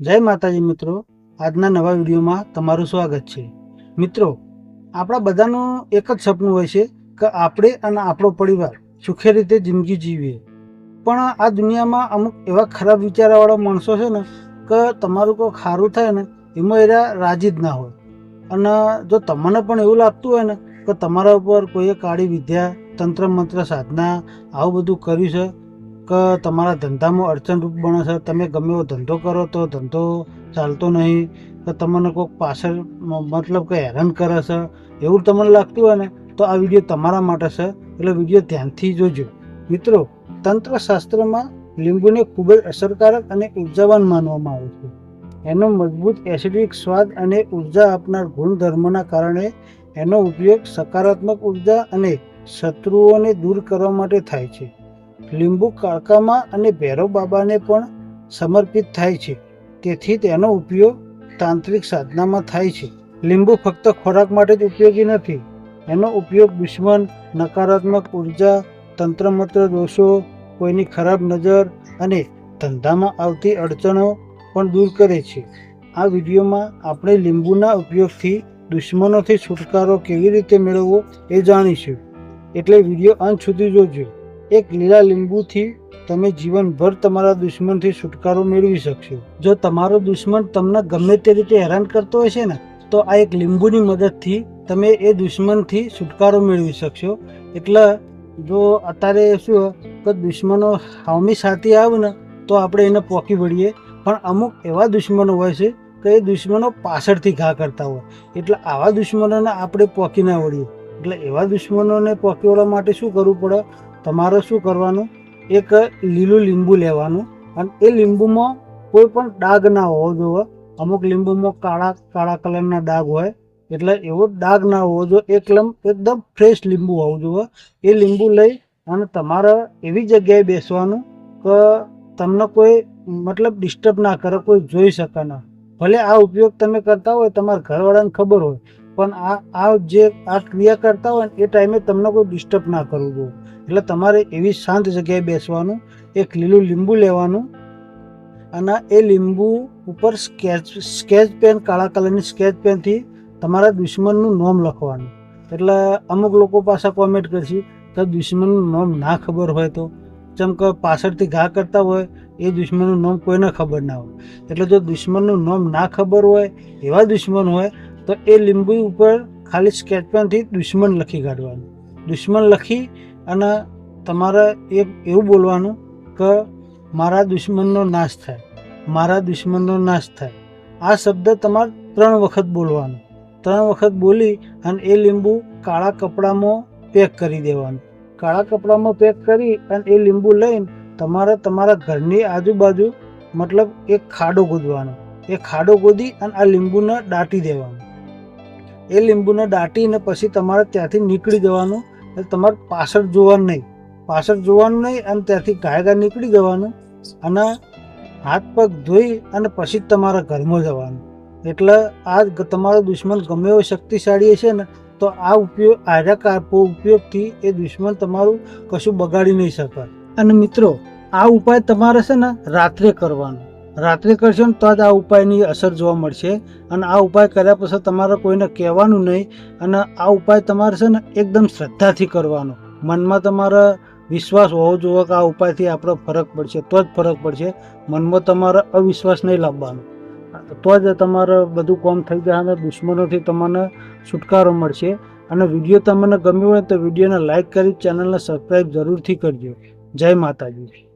જય માતાજી મિત્રો, આજના નવા વિડીયોમાં તમારું સ્વાગત છે। મિત્રો, આપણા બધાનું એક જ સપનું હોય છે કે આપણે અને આપણો પરિવાર સુખી રીતે જિંદગી જીવીએ। પણ આ દુનિયામાં અમુક એવા ખરાબ વિચારવાળા માણસો છે ને કે તમારું કોઈ સારું થાય ને એમાં એરા રાજી જ ના હોય। અને જો તમને પણ એવું લાગતું હોય ને કે તમારા ઉપર કોઈએ કાળી વિદ્યા, તંત્ર મંત્ર, સાધના આવું બધું કર્યું છે કે તમારા ધંધામાં અડચણરૂપ બને છે, તમે ગમે એવો ધંધો કરો તો ધંધો ચાલતો નહીં, કે તમને કોઈક પાછળ મતલબ કે હેરાન કરે છે, એવું તમને લાગતું હોય ને તો આ વિડીયો તમારા માટે છે, એટલે વિડીયો ધ્યાનથી જોજો। મિત્રો, તંત્રશાસ્ત્રમાં લીંબુને ખૂબ જ અસરકારક અને ઉર્જાવાન માનવામાં આવે છે। એનો મજબૂત એસિડિક સ્વાદ અને ઉર્જા આપનાર ગુણધર્મોના કારણે એનો ઉપયોગ સકારાત્મક ઉર્જા અને શત્રુઓને દૂર કરવા માટે થાય છે। લીંબુ કાળકામાં અને ભૈરવ બાબાને પણ સમર્પિત થાય છે, તેથી તેનો ઉપયોગ તાંત્રિક સાધનામાં થાય છે। લીંબુ ફક્ત ખોરાક માટે જ ઉપયોગી નથી, એનો ઉપયોગ દુશ્મન, નકારાત્મક ઉર્જા, તંત્રમંત્ર દોષો, કોઈની ખરાબ નજર અને ધંધામાં આવતી અડચણો પણ દૂર કરે છે। આ વિડીયોમાં આપણે લીંબુના ઉપયોગથી દુશ્મનોથી છુટકારો કેવી રીતે મેળવવો એ જાણીશું, એટલે વિડીયો અંત સુધી જોજો। એક લીલા લીંબુથી તમે જીવનભર તમારા દુશ્મનથી છુટકારો મેળવી શકશો। જો તમારો દુશ્મન તમને ગમે તે રીતે હેરાન કરતો હોય છે ને તો આ એક લીંબુની મદદથી તમે એ દુશ્મનથી છુટકારો મેળવી શકશો। એટલે જો અત્યારે શું કે દુશ્મનો સામી સાથી આવે ને તો આપણે એને પોકી વળીએ, પણ અમુક એવા દુશ્મનો હોય છે કે એ દુશ્મનો પાછળથી ઘા કરતા હોય, એટલે આવા દુશ્મનોને આપણે પોકી ના વળીએ। એટલે એવા દુશ્મનોને પોકી વળવા માટે શું કરવું પડે, તમારે શું કરવાનું, એક લીલું લીંબુ લેવાનું અને એ લીંબુમાં કોઈ પણ ડાઘ ના હોવો જોઈએ। અમુક લીંબુમાં કાળા કાળા કલરના ડાઘ હોય, એટલે એવો ડાઘ ના હોવો જોઈએ, એકદમ ફ્રેશ લીંબુ હોવું જોઈએ। એ લીંબુ લઈ અને તમારે એવી જગ્યાએ બેસવાનું કે તમને કોઈ મતલબ ડિસ્ટર્બ ના કરે, કોઈ જોઈ શકે ના। ભલે આ ઉપયોગ તમે કરતા હોય, તમારા ઘરવાળાને ખબર હોય, પણ આ ક્રિયા કરતા હોય ને એ ટાઈમે તમને કોઈ ડિસ્ટર્બ ના કરવું જોઈએ। એટલે તમારે એવી શાંત જગ્યાએ બેસવાનું, એક લીલું લીંબુ લેવાનું અને એ લીંબુ ઉપર સ્કેચ પેન, કાળા કલરની સ્કેચ પેનથી તમારા દુશ્મનનું નામ લખવાનું। એટલે અમુક લોકો પાછા કોમેન્ટ કરશે કે દુશ્મનનું નામ ના ખબર હોય તો, જેમ કે પાછળથી ઘા કરતા હોય એ દુશ્મનનું નામ કોઈને ખબર ના હોય, એટલે જો દુશ્મનનું નામ ના ખબર હોય એવા દુશ્મન હોય તો એ લીંબુ ઉપર ખાલી સ્કેચ પેનથી દુશ્મન લખી કાઢવાનું। દુશ્મન લખી અને તમારે એવું બોલવાનું કે મારા દુશ્મનનો નાશ થાય, મારા દુશ્મનનો નાશ થાય। આ શબ્દ તમારે 3 વખત બોલવાનું। 3 વખત બોલી અને એ લીંબુ કાળા કપડામાં પેક કરી દેવાનું। કાળા કપડામાં પેક કરી અને એ લીંબુ લઈને તમારે તમારા ઘરની આજુબાજુ મતલબ એક ખાડો ગોદવાનો। એ ખાડો ગોદી અને આ લીંબુને દાટી દેવાનું। એ લીંબુને દાટીને પછી તમારે ત્યાંથી નીકળી જવાનું, એટલે તમારે પાછળ જોવાનું નહીં, અને ત્યાંથી ગાયગા નીકળી જવાનું અને હાથ પગ ધોઈ અને પછી તમારા ઘરમાં જવાનું। એટલે આ તમારો દુશ્મન ગમે એવો શક્તિશાળી હશે ને તો આ ઉપયોગથી એ દુશ્મન તમારું કશું બગાડી નહીં શકે। અને મિત્રો, આ ઉપાય તમારે છે ને રાત્રે કરવાનો। રાત્રે કરશો ને તો જ આ ઉપાયની અસર જોવા મળશે। અને આ ઉપાય કર્યા પછી તમારે કોઈને કહેવાનું નહીં, અને આ ઉપાય તમારે છે ને એકદમ શ્રદ્ધાથી કરવાનો। મનમાં તમારે વિશ્વાસ હોવો જોઈએ કે આ ઉપાયથી આપણે ફરક પડશે, તો જ ફરક પડશે। મનમાં તમારે અવિશ્વાસ નહીં લાવવાનો, તો જ તમારે બધું કામ થઈ જાય અને દુશ્મનોથી તમને છુટકારો મળશે। અને વિડીયો તમને ગમ્યો હોય તો વિડીયોને લાઇક કરી ચેનલને સબસ્ક્રાઈબ જરૂરથી કરજો। જય માતાજી।